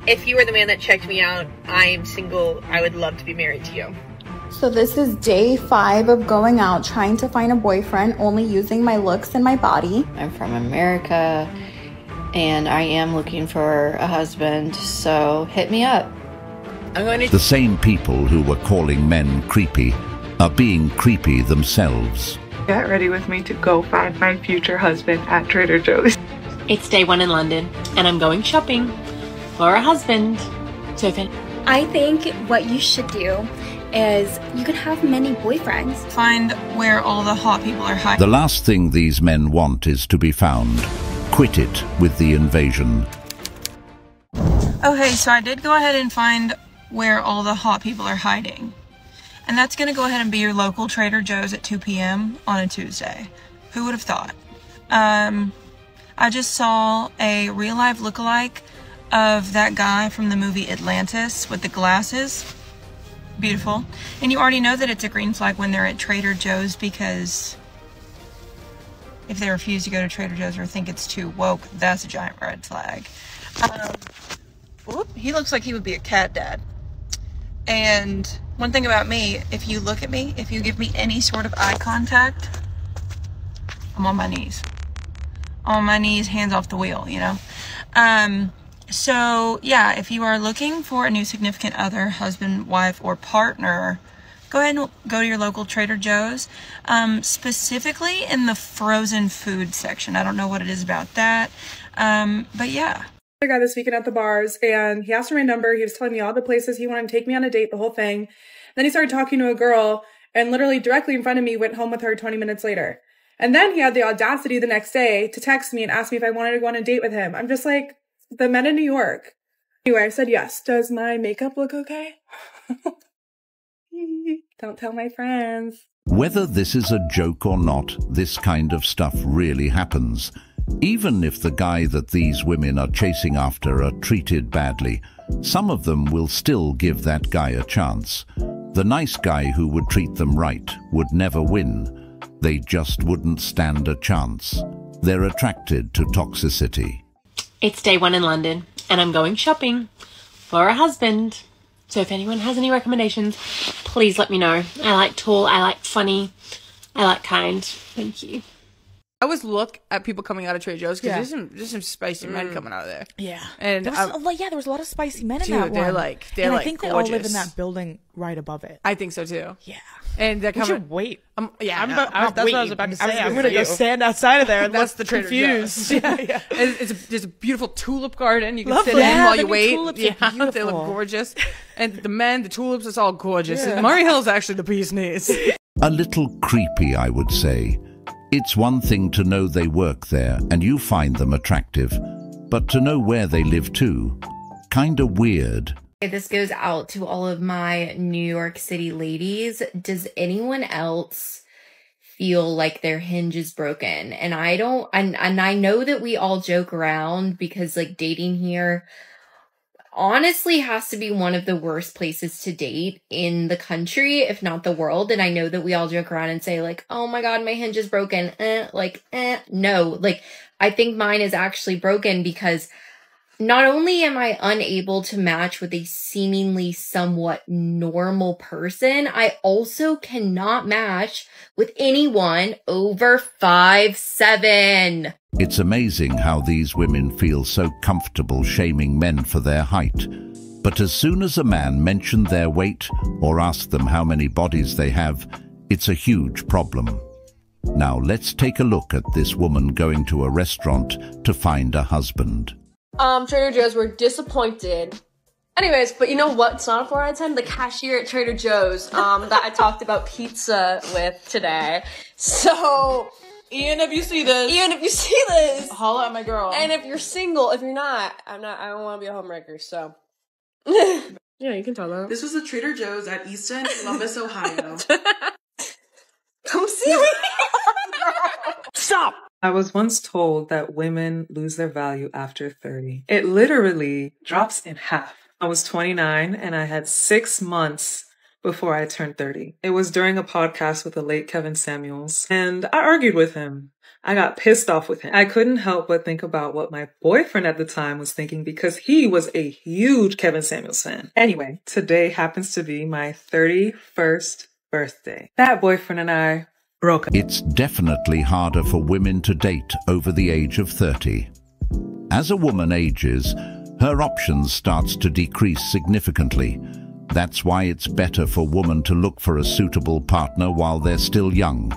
If you were the man that checked me out, I am single. I would love to be married to you. So this is day 5 of going out, trying to find a boyfriend, only using my looks and my body. I'm from America, and I am looking for a husband, so hit me up. The same people who were calling men creepy are being creepy themselves. Get ready with me to go find my future husband at Trader Joe's. It's day 1 in London, and I'm going shopping for a husband. Sophie? I think what you should do is you could have many boyfriends. Find where all the hot people are hiding. The last thing these men want is to be found. Quit it with the invasion. Okay, so I did go ahead and find where all the hot people are hiding. And that's going to go ahead and be your local Trader Joe's at 2 p.m. on a Tuesday. Who would have thought? I just saw a real-life lookalike of that guy from the movie Atlantis with the glasses. Beautiful. And you already know that it's a green flag when they're at Trader Joe's, because if they refuse to go to Trader Joe's or think it's too woke, that's a giant red flag. He looks like he would be a cat dad. And one thing about me, if you look at me, if you give me any sort of eye contact, I'm on my knees. On my knees, hands off the wheel, you know? So yeah, if you are looking for a new significant other, husband, wife, or partner, go ahead and go to your local Trader Joe's, specifically in the frozen food section. I don't know what it is about that, but yeah. I got this weekend at the bars, and he asked for my number. He was telling me all the places he wanted to take me on a date, the whole thing. Then he started talking to a girl, and literally directly in front of me went home with her 20 minutes later. And then he had the audacity the next day to text me and ask me if I wanted to go on a date with him. I'm just like, the men in New York. Anyway, I said yes. Does my makeup look okay? Don't tell my friends. Whether this is a joke or not, this kind of stuff really happens. Even if the guy that these women are chasing after are treated badly, some of them will still give that guy a chance. The nice guy who would treat them right would never win. They just wouldn't stand a chance. They're attracted to toxicity. It's day 1 in London, and I'm going shopping for a husband. So if anyone has any recommendations, please let me know. I like tall, I like funny, I like kind. Thank you. I always look at people coming out of Trader Joe's because there's some spicy men coming out of there. Yeah, and there was a lot of spicy men in that one. They're like I think gorgeous. they all live in that building right above it. I think so too. Yeah, and they're coming. We should wait. That's what I was about to say. I'm gonna go stand outside of there and that's look the Trader confused. Joe's. Yeah. There's a beautiful tulip garden. You can sit in while you wait. Yeah, they look gorgeous. And the tulips, it's all gorgeous. Yeah. Murray Hill's actually the bee's knees. A little creepy, I would say. It's one thing to know they work there and you find them attractive, but to know where they live too, kinda weird. This goes out to all of my New York City ladies. Does anyone else feel like their hinge is broken? And I don't, and I know that we all joke around because like dating here honestly has to be one of the worst places to date in the country, if not the world. And I know that we all joke around and say like, oh my God, my hinge is broken. No, like I think mine is actually broken because not only am I unable to match with a seemingly somewhat normal person, I also cannot match with anyone over 5'7". It's amazing how these women feel so comfortable shaming men for their height. But as soon as a man mentioned their weight or asked them how many bodies they have, it's a huge problem. Now let's take a look at this woman going to a restaurant to find a husband. Trader Joe's were disappointed. Anyways, but you know what's not a 4 out of 10? The cashier at Trader Joe's, that I talked about pizza with today. So, Ian, if you see this, holla at my girl. And if you're single, if you're not, I don't want to be a homewrecker, so. Yeah, you can tell that. This was a Trader Joe's at Easton, Columbus, Ohio. Come see me! Stop! I was once told that women lose their value after 30. It literally drops in half. I was 29 and I had 6 months before I turned 30. It was during a podcast with the late Kevin Samuels, and I argued with him. I got pissed off with him. I couldn't help but think about what my boyfriend at the time was thinking because he was a huge Kevin Samuels fan. Anyway, today happens to be my 31st birthday. That boyfriend and I broke up. It's definitely harder for women to date over the age of 30. As a woman ages, her options starts to decrease significantly. That's why it's better for women to look for a suitable partner while they're still young.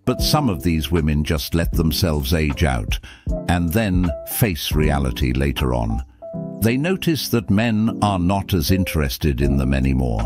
But some of these women just let themselves age out and then face reality later on. They notice that men are not as interested in them anymore.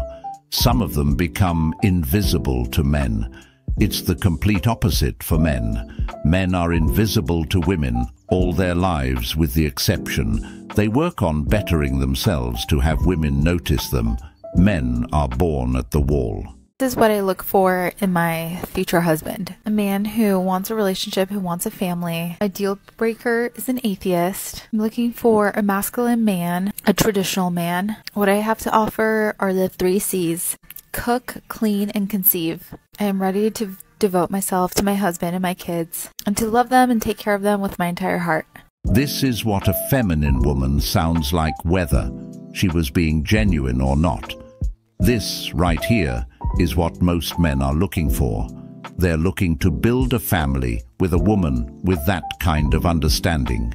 Some of them become invisible to men. It's the complete opposite for men. Men are invisible to women all their lives with the exception they work on bettering themselves to have women notice them. Men are born at the wall. This is what I look for in my future husband. A man who wants a relationship, who wants a family. A deal breaker is an atheist. I'm looking for a masculine man, a traditional man. What I have to offer are the 3 C's. Cook, clean, and conceive. I am ready to devote myself to my husband and my kids, and to love them and take care of them with my entire heart. This is what a feminine woman sounds like, whether she was being genuine or not. This right here is what most men are looking for. They're looking to build a family with a woman with that kind of understanding.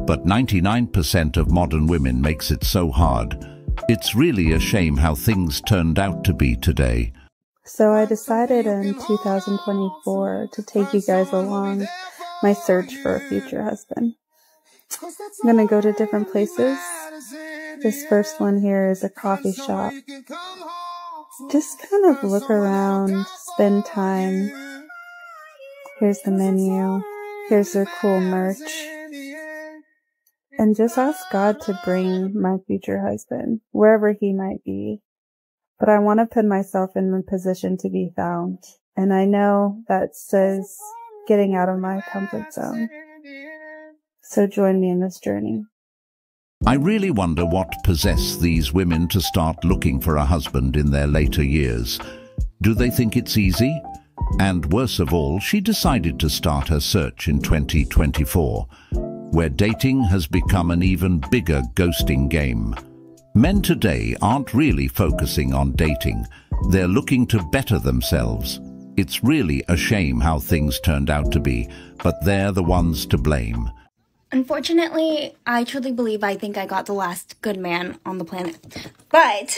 But 99% of modern women makes it so hard. It's really a shame how things turned out to be today. So I decided in 2024 to take you guys along my search for a future husband. I'm going to go to different places. This first one here is a coffee shop. Just kind of look around, spend time. Here's the menu. Here's their cool merch. And just ask God to bring my future husband, wherever he might be. But I want to put myself in the position to be found. And I know that says getting out of my comfort zone. So join me in this journey. I really wonder what possessed these women to start looking for a husband in their later years. Do they think it's easy? And worse of all, she decided to start her search in 2024, where dating has become an even bigger ghosting game. Men today aren't really focusing on dating. They're looking to better themselves. It's really a shame how things turned out to be, but they're the ones to blame. Unfortunately, I truly believe I think I got the last good man on the planet. But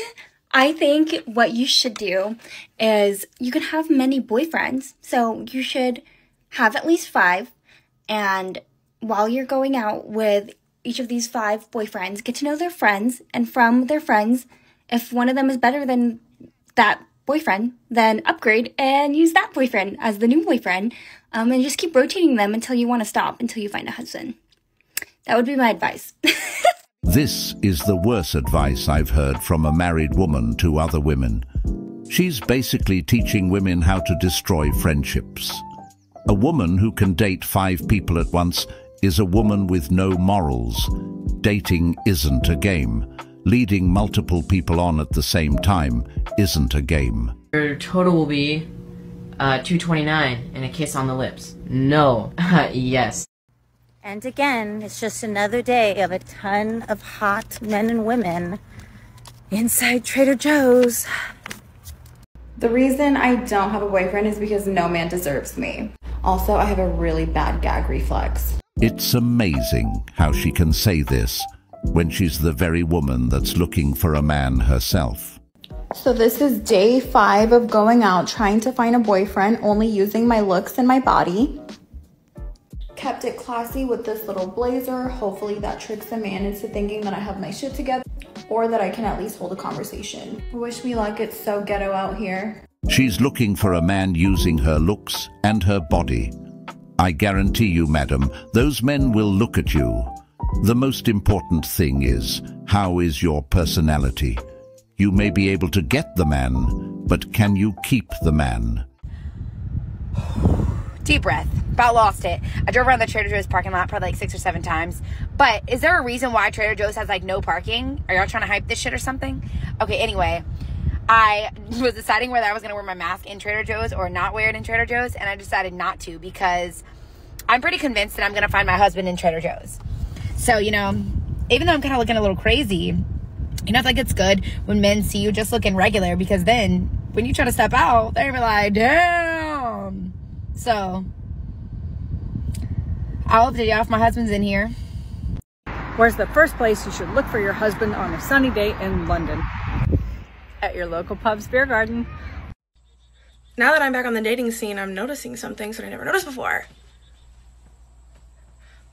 I think what you should do is you can have many boyfriends. So you should have at least 5. And while you're going out with each of these 5 boyfriends, get to know their friends. And from their friends, if one of them is better than that boyfriend, then upgrade and use that boyfriend as the new boyfriend. And just keep rotating them until you want to stop, until you find a husband. That would be my advice. This is the worst advice I've heard from a married woman to other women. She's basically teaching women how to destroy friendships. A woman who can date 5 people at once is a woman with no morals. Dating isn't a game. Leading multiple people on at the same time isn't a game. Your total will be 229 and a kiss on the lips. No. Yes. And again, it's just another day of a ton of hot men and women inside Trader Joe's. The reason I don't have a boyfriend is because no man deserves me. Also, I have a really bad gag reflex. It's amazing how she can say this when she's the very woman that's looking for a man herself. So this is day 5 of going out trying to find a boyfriend, only using my looks and my body. Kept it classy with this little blazer. Hopefully that tricks a man into thinking that I have my shit together, or that I can at least hold a conversation. Wish me luck, it's so ghetto out here. She's looking for a man using her looks and her body. I guarantee you, madam, those men will look at you. The most important thing is, how is your personality? You may be able to get the man, but can you keep the man? Deep breath. About lost it. I drove around the Trader Joe's parking lot probably like 6 or 7 times. But is there a reason why Trader Joe's has like no parking? Are y'all trying to hype this shit or something? Okay, anyway, I was deciding whether I was going to wear my mask in Trader Joe's or not wear it in Trader Joe's, and I decided not to because I'm pretty convinced that I'm gonna find my husband in Trader Joe's. So, you know, even though I'm kind of looking a little crazy, you know, I think it's good when men see you just looking regular, because then when you try to step out, they're gonna be like, damn. So, I'll update y'all if my husband's in here. Where's the first place you should look for your husband on a sunny day in London? At your local pub's beer garden. Now that I'm back on the dating scene, I'm noticing some things that I never noticed before.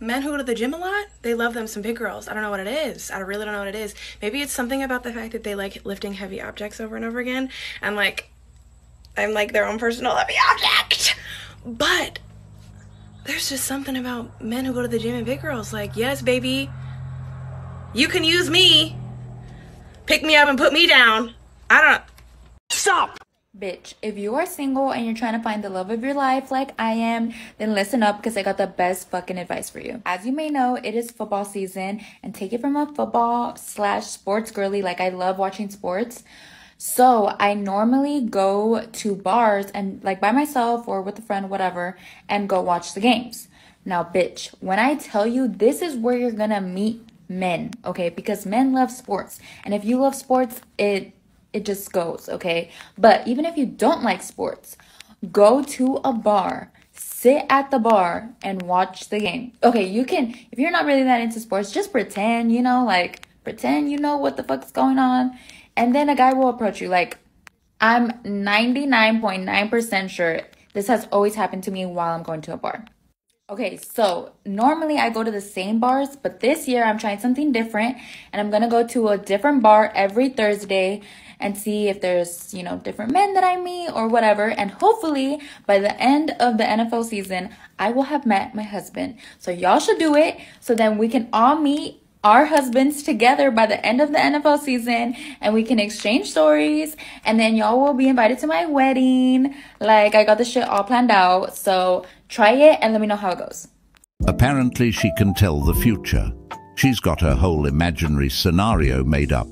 Men who go to the gym a lot, they love them some big girls. I don't know what it is. I really don't know what it is. Maybe it's something about the fact that they like lifting heavy objects over and over again. And like, I'm like their own personal heavy object. But there's just something about men who go to the gym and big girls. Like, yes, baby, you can use me. Pick me up and put me down. I don't. Stop. Bitch, if you are single and you're trying to find the love of your life like I am, then listen up, because I got the best fucking advice for you. As you may know, it is football season, and take it from a football/sports girly, like I love watching sports. So I normally go to bars and like by myself or with a friend, whatever, and go watch the games. Now, bitch, when I tell you, this is where you're gonna meet men, okay? Because men love sports, and if you love sports, it just goes, okay? But even if you don't like sports, go to a bar, sit at the bar, and watch the game. Okay, you can, if you're not really that into sports, just pretend, you know, like, pretend you know what the fuck's going on, and then a guy will approach you. Like, I'm 99.9% sure this has always happened to me while I'm going to a bar. Okay, so normally I go to the same bars, but this year I'm trying something different, and I'm gonna go to a different bar every Thursday and see if there's, you know, different men that I meet or whatever. And hopefully by the end of the NFL season, I will have met my husband. So y'all should do it, so then we can all meet our husbands together by the end of the NFL season, and we can exchange stories, and then y'all will be invited to my wedding. Like, I got this shit all planned out. So try it and let me know how it goes. Apparently she can tell the future. She's got her whole imaginary scenario made up.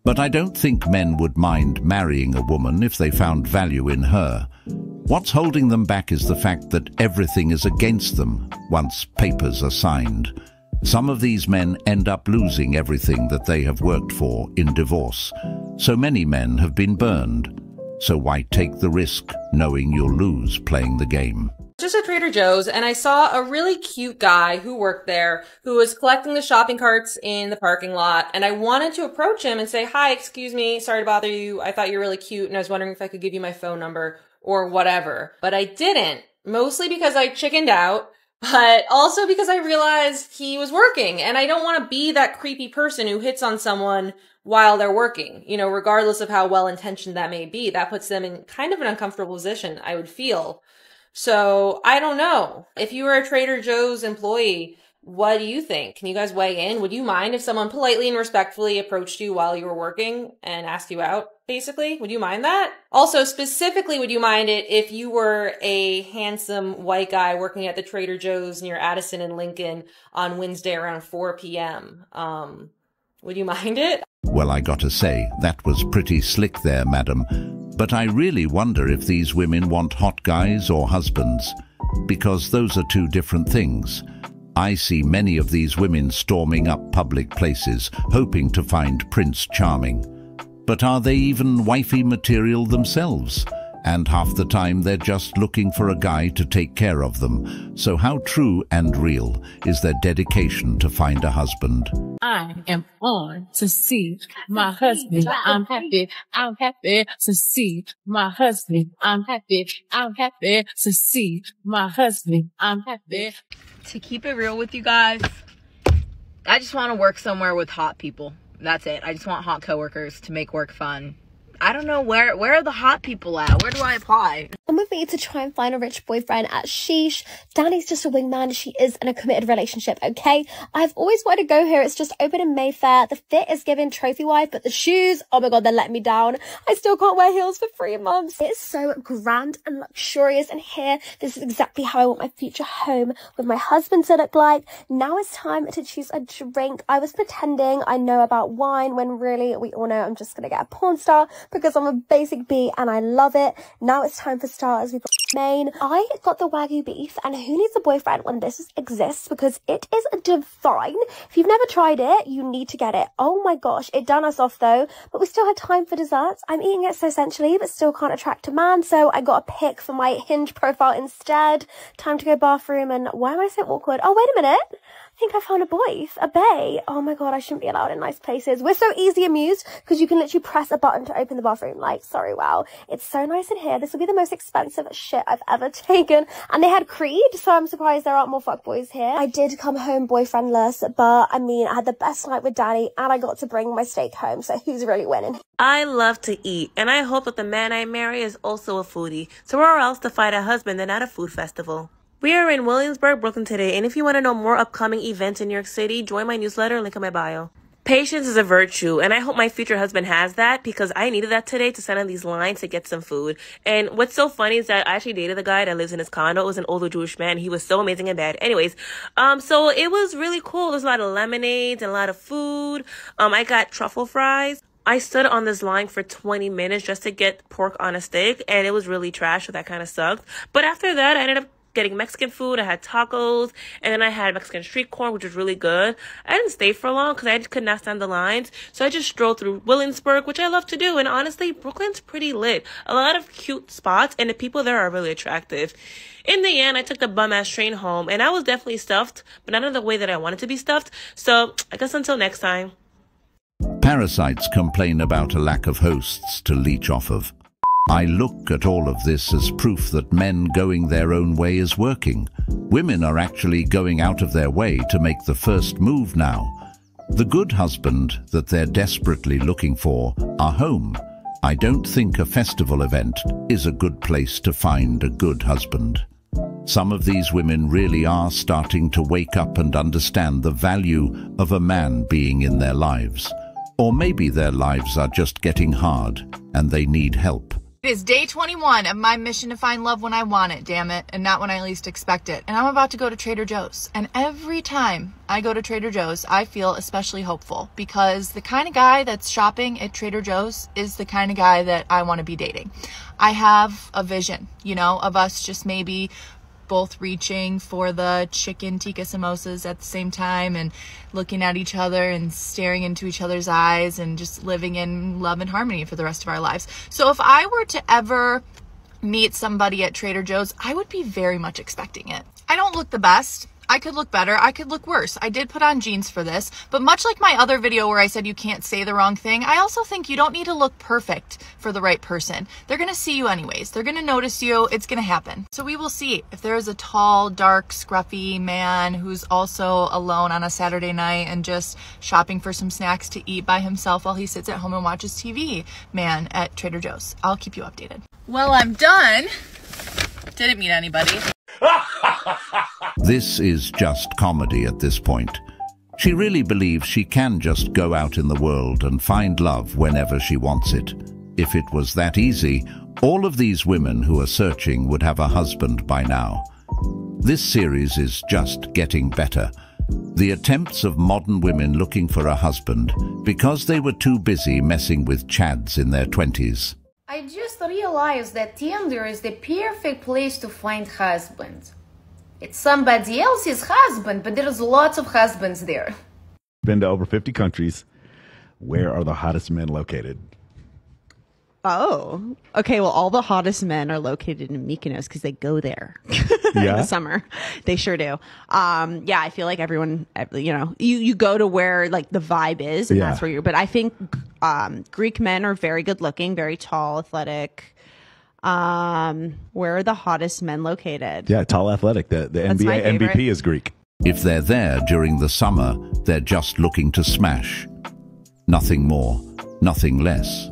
But I don't think men would mind marrying a woman if they found value in her. What's holding them back is the fact that everything is against them once papers are signed. Some of these men end up losing everything that they have worked for in divorce. So many men have been burned. So why take the risk knowing you'll lose playing the game? Just at Trader Joe's, and I saw a really cute guy who worked there who was collecting the shopping carts in the parking lot, and I wanted to approach him and say, hi, excuse me, sorry to bother you. I thought you were really cute, and I was wondering if I could give you my phone number or whatever. But I didn't, mostly because I chickened out, but also because I realized he was working, and I don't want to be that creepy person who hits on someone while they're working, you know, regardless of how well-intentioned that may be. That puts them in kind of an uncomfortable position, I would feel. So I don't know. If you were a Trader Joe's employee, what do you think? Can you guys weigh in? Would you mind if someone politely and respectfully approached you while you were working and asked you out, basically? Would you mind that? Also, specifically, would you mind it if you were a handsome white guy working at the Trader Joe's near Addison and Lincoln on Wednesday around 4 p.m.? Would you mind it? Well, I gotta say, that was pretty slick there, madam. But I really wonder if these women want hot guys or husbands, because those are two different things. I see many of these women storming up public places, hoping to find Prince Charming. But are they even wifey material themselves? And half the time they're just looking for a guy to take care of them. So how true and real is their dedication to find a husband? I am on to see my husband. I'm happy to see my husband. I'm happy to see my husband. I'm happy. To keep it real with you guys, I just want to work somewhere with hot people. That's it. I just want hot coworkers to make work fun. I don't know, where are the hot people at? Where do I apply? I'm with me to try and find a rich boyfriend at Sheesh. Danny's just a wingman. She is in a committed relationship, okay? I've always wanted to go here. It's just open in Mayfair. The fit is given trophy wife, but the shoes, oh my god, they're letting me down. I still can't wear heels for 3 months. It's so grand and luxurious in here. This is exactly how I want my future home with my husband to look like. Now it's time to choose a drink. I was pretending I know about wine when really we all know I'm just gonna get a porn star. because I'm a basic bee and I love it. Now it's time for starters. We've got main. I got the Wagyu beef, and who needs a boyfriend when this exists, because it is divine. If you've never tried it, you need to get it. Oh my gosh, it done us off though, but we still had time for desserts. I'm eating it so sensually, but still can't attract a man, so I got a pic for my Hinge profile instead. Time to go bathroom, and why am I so awkward? Oh, wait a minute. I think I found a a bae. Oh my god, I shouldn't be allowed in nice places. We're so easy amused because you can literally press a button to open the bathroom. Like, sorry, wow. It's so nice in here. This will be the most expensive shit I've ever taken. And they had Creed, so I'm surprised there aren't more fuckboys here. I did come home boyfriendless, but I mean, I had the best night with Danny and I got to bring my steak home, so who's really winning? I love to eat, and I hope that the man I marry is also a foodie. So where else to find a husband than at a food festival? We are in Williamsburg, Brooklyn today, and if you want to know more upcoming events in New York City, join my newsletter, link in my bio. Patience is a virtue, and I hope my future husband has that, because I needed that today to send in these lines to get some food. And what's so funny is that I actually dated the guy that lives in his condo. It was an older Jewish man. He was so amazing in bed. Anyways, so it was really cool. There's a lot of lemonades and a lot of food. I got truffle fries. I stood on this line for 20 minutes just to get pork on a stick, and it was really trash, so that kind of sucked. But after that, I ended up getting Mexican food. I had tacos, and then I had Mexican street corn, which was really good. I didn't stay for long because I just could not stand the lines, so I just strolled through Williamsburg, which I love to do. And honestly, Brooklyn's pretty lit. A lot of cute spots, and the people there are really attractive. In the end, I took the bum-ass train home, and I was definitely stuffed, but not in the way that I wanted to be stuffed. So I guess until next time. Parasites complain about a lack of hosts to leech off of. I look at all of this as proof that men going their own way is working. Women are actually going out of their way to make the first move now. The good husband that they're desperately looking for are home. I don't think a festival event is a good place to find a good husband. Some of these women really are starting to wake up and understand the value of a man being in their lives. Or maybe their lives are just getting hard and they need help. It is day 21 of my mission to find love when I want it, damn it, and not when I least expect it. And I'm about to go to Trader Joe's. And every time I go to Trader Joe's, I feel especially hopeful, because the kind of guy that's shopping at Trader Joe's is the kind of guy that I want to be dating. I have a vision, you know, of us just maybe both reaching for the chicken tikka samosas at the same time and looking at each other and staring into each other's eyes and just living in love and harmony for the rest of our lives. So if I were to ever meet somebody at Trader Joe's, I would be very much expecting it. I don't look the best. I could look better. I could look worse. I did put on jeans for this, but much like my other video where I said you can't say the wrong thing, I also think you don't need to look perfect for the right person. They're going to see you anyways. They're going to notice you. It's going to happen. So we will see if there is a tall, dark, scruffy man who's also alone on a Saturday night and just shopping for some snacks to eat by himself while he sits at home and watches TV man at Trader Joe's. I'll keep you updated. Well, I'm done. Didn't meet anybody. This is just comedy at this point. She really believes she can just go out in the world and find love whenever she wants it. If it was that easy, all of these women who are searching would have a husband by now. This series is just getting better. The attempts of modern women looking for a husband because they were too busy messing with chads in their 20s. I just realized that Tinder is the perfect place to find husbands. It's somebody else's husband, but there's lots of husbands there. Been to over 50 countries. Where are the hottest men located? Oh, okay. Well, all the hottest men are located in Mykonos because they go there in the summer. They sure do. Yeah, I feel like everyone, you know, you go to where like the vibe is, and that's where you're. But I think Greek men are very good looking, very tall, athletic. Where are the hottest men located? Yeah, tall, athletic. The NBA MVP is Greek. If they're there during the summer, they're just looking to smash. Nothing more, nothing less.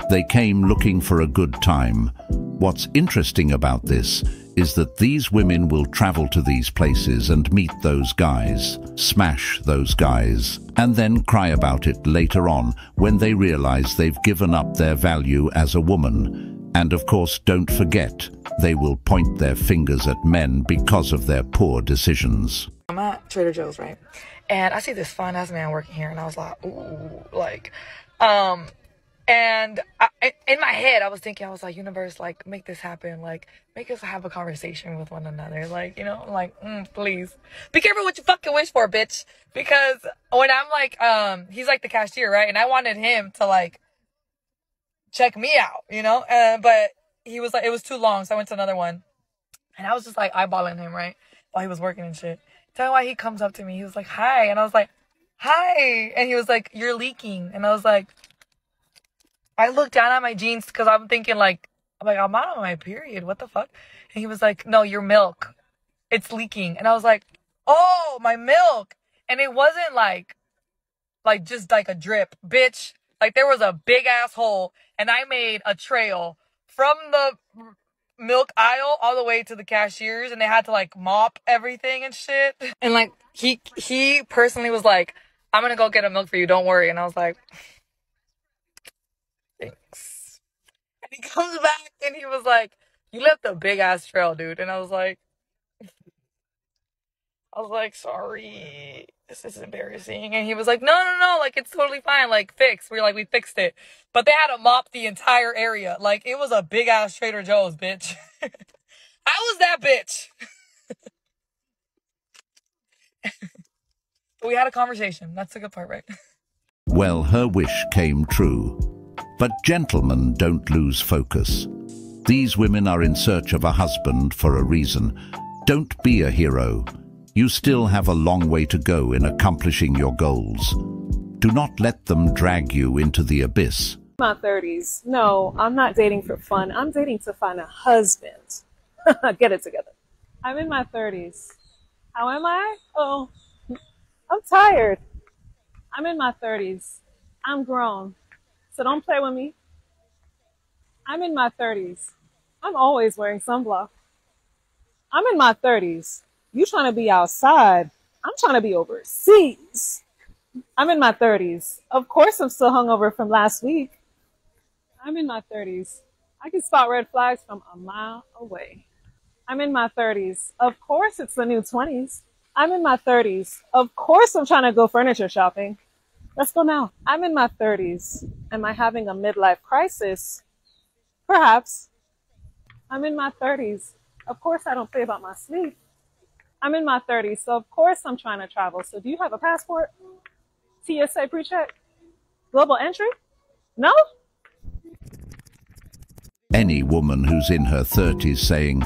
They came looking for a good time. What's interesting about this is that these women will travel to these places and meet those guys, smash those guys, and then cry about it later on when they realize they've given up their value as a woman. And of course, don't forget, they will point their fingers at men because of their poor decisions. I'm at Trader Joe's, right? And I see this fine-ass man working here, and I was like, ooh, like, And in my head, I was thinking, I was like, universe, like, make this happen. Like, make us have a conversation with one another. Like, you know, like, please. Be careful what you fucking wish for, bitch. Because when I'm like, he's like the cashier, right? And I wanted him to, like, check me out, you know? But he was like, it was too long, so I went to another one. And I was just, like, eyeballing him, right? While he was working and shit. Tell me why he comes up to me. He was like, hi. And I was like, hi. And he was like, you're leaking. And I was like, I looked down at my jeans because I'm thinking like, I'm not on my period. What the fuck? And he was like, no, your milk. It's leaking. And I was like, oh, my milk. And it wasn't like just like a drip, bitch. Like there was a big ass hole and I made a trail from the milk aisle all the way to the cashiers and they had to like mop everything and shit. And like he personally was like, I'm gonna go get a milk for you, don't worry. And I was like, thanks. And he comes back and he was like, you left a big ass trail, dude. And I was like, sorry, this is embarrassing. And he was like, no, like it's totally fine, like fix. We fixed it. But they had to mop the entire area. Like it was a big ass Trader Joe's, bitch. I was that bitch. But we had a conversation. That's the good part, right? Well, her wish came true. But gentlemen, don't lose focus. These women are in search of a husband for a reason. Don't be a hero. You still have a long way to go in accomplishing your goals. Do not let them drag you into the abyss. My 30s. No, I'm not dating for fun. I'm dating to find a husband. Get it together. I'm in my 30s. How am I? Oh, I'm tired. I'm in my 30s. I'm grown. So don't play with me. I'm in my 30s. I'm always wearing sunblock. I'm in my 30s. You trying to be outside. I'm trying to be overseas. I'm in my 30s. Of course I'm still hungover from last week. I'm in my 30s. I can spot red flags from a mile away. I'm in my 30s. Of course it's the new 20s. I'm in my 30s. Of course I'm trying to go furniture shopping. Let's go now. I'm in my 30s. Am I having a midlife crisis? Perhaps. I'm in my 30s. Of course I don't play about my sleep. I'm in my 30s, so of course I'm trying to travel. So do you have a passport? TSA pre-check? Global entry? No? Any woman who's in her 30s saying,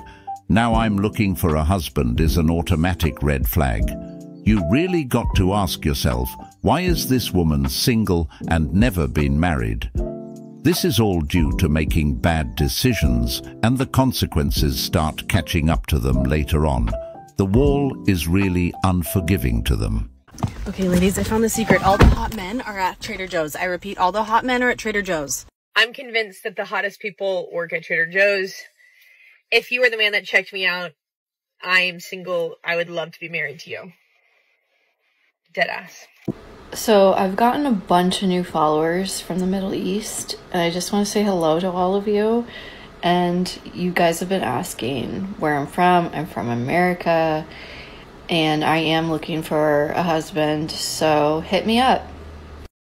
now I'm looking for a husband, is an automatic red flag. You really got to ask yourself, why is this woman single and never been married? This is all due to making bad decisions, and the consequences start catching up to them later on. The wall is really unforgiving to them. Okay, ladies, I found the secret. All the hot men are at Trader Joe's. I repeat, all the hot men are at Trader Joe's. I'm convinced that the hottest people work at Trader Joe's. If you were the man that checked me out, I am single. I would love to be married to you. Deadass. So I've gotten a bunch of new followers from the Middle East, and I just want to say hello to all of you. And you guys have been asking where I'm from. I'm from America, and I am looking for a husband, so hit me up.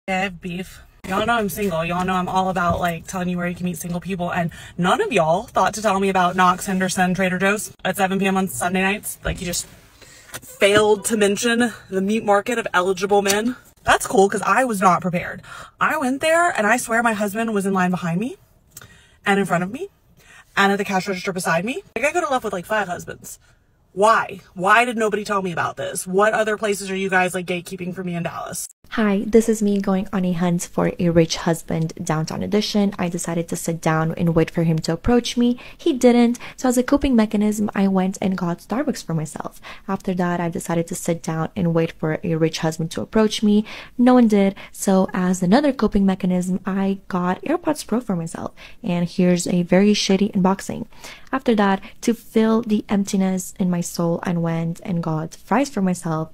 I have beef. Y'all know I'm single. Y'all know I'm all about like telling you where you can meet single people, and none of y'all thought to tell me about Knox, Henderson, Trader Joe's at 7 p.m. on Sunday nights. Like you just failed to mention the meat market of eligible men. That's cool because I was not prepared. I went there and I swear my husband was in line behind me and in front of me and at the cash register beside me. Like I could have left with like 5 husbands. Why? Why did nobody tell me about this? What other places are you guys like gatekeeping for me in Dallas? Hi, this is me going on a hunt for a rich husband, downtown edition. I decided to sit down and wait for him to approach me. He didn't, so as a coping mechanism, I went and got Starbucks for myself. After that, I decided to sit down and wait for a rich husband to approach me. No one did, so as another coping mechanism, I got AirPods Pro for myself. And here's a very shitty unboxing. After that, to fill the emptiness in my soul, I went and got fries for myself.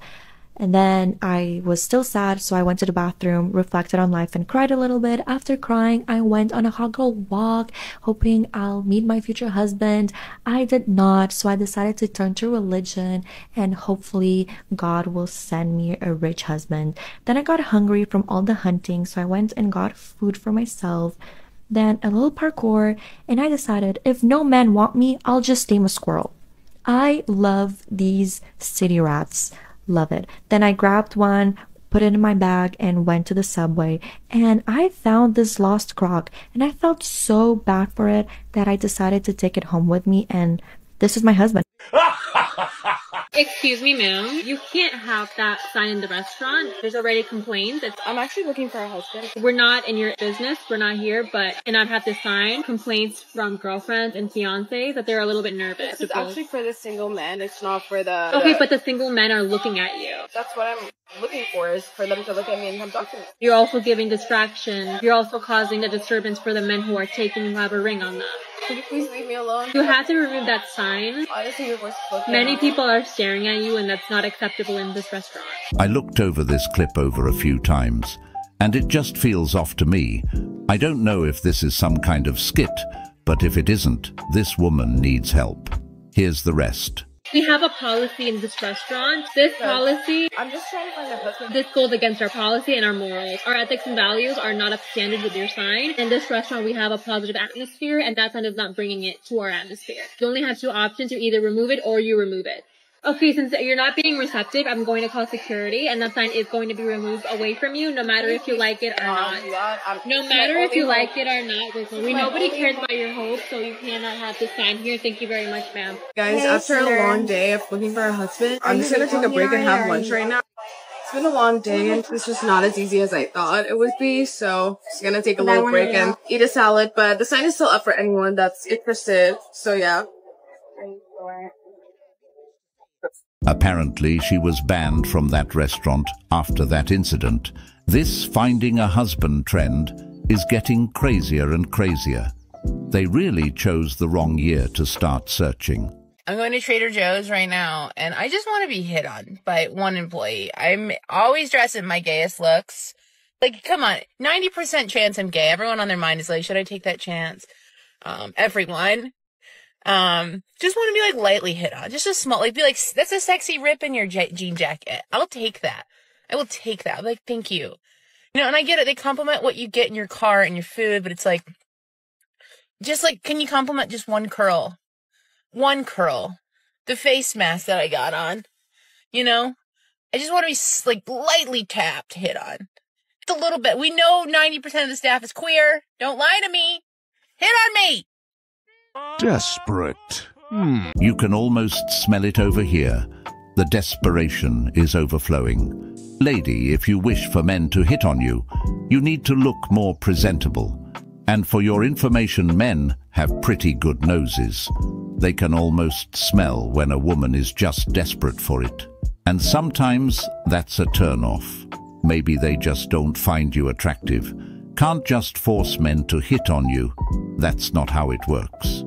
And then I was still sad, so I went to the bathroom, reflected on life, and cried a little bit. After crying, I went on a hot girl walk, hoping I'll meet my future husband. I did not, so I decided to turn to religion, and hopefully God will send me a rich husband. Then I got hungry from all the hunting, so I went and got food for myself. Then a little parkour, and I decided if no men want me, I'll just tame a squirrel. I love these city rats. Love it. Then I grabbed one, put it in my bag, and went to the subway. And I found this lost croc, and I felt so bad for it that I decided to take it home with me, and this is my husband. Excuse me, ma'am. You can't have that sign in the restaurant. There's already complaints. I'm actually looking for a husband. We're not in your business. We're not here, but cannot have this sign. Complaints from girlfriends and fiancés that they're a little bit nervous. This is actually for the single men. It's not for the... Okay, but the single men are looking at you. That's what I'm looking for, is for them to look at me and come talk to me. You're also giving distraction. You're also causing a disturbance for the men who are taking you have a ring on them. Could you please leave me alone? You have to remove that sign. Honestly, your voice is looking Many people are staring at you, and that's not acceptable in this restaurant. I looked over this clip over a few times, and it just feels off to me. I don't know if this is some kind of skit, but if it isn't, this woman needs help. Here's the rest. We have a policy in this restaurant. This policy, I'm just trying to find a husband. This goes against our policy and our morals. Our ethics and values are not up to standard with your sign. In this restaurant, we have a positive atmosphere, and that sign is not bringing it to our atmosphere. You only have two options. You either remove it or you remove it. Okay, since you're not being receptive, I'm going to call security, and that sign is going to be removed away from you, no matter if you like it or not. No matter if you like it or not. Nobody cares about your hope, so you cannot have this sign here. Thank you very much, ma'am. Guys, after a long day of looking for a husband, I'm just going to take a break and have lunch right now. It's been a long day, and it's just not as easy as I thought it would be, so just going to take a little break and eat a salad, but the sign is still up for anyone that's interested, so yeah. Apparently, she was banned from that restaurant after that incident. This finding a husband trend is getting crazier and crazier. They really chose the wrong year to start searching. I'm going to Trader Joe's right now, and I just want to be hit on by one employee. I'm always dressed in my gayest looks. Like, come on, 90% chance I'm gay. Everyone on their mind is like, should I take that chance? Everyone. Just want to be like lightly hit on, just a small, like be like, that's a sexy rip in your jean jacket. I'll take that. I will take that. I'm like, thank you. You know, and I get it. They compliment what you get in your car and your food, but it's like, just like, can you compliment just one curl? One curl. The face mask that I got on, you know, I just want to be like lightly tapped, hit on. Just a little bit. We know 90% of the staff is queer. Don't lie to me. Hit on me. Desperate. You can almost smell it over here. The desperation is overflowing. Lady, if you wish for men to hit on you, you need to look more presentable. And for your information, men have pretty good noses. They can almost smell when a woman is just desperate for it. And sometimes that's a turn-off. Maybe they just don't find you attractive. Can't just force men to hit on you. That's not how it works.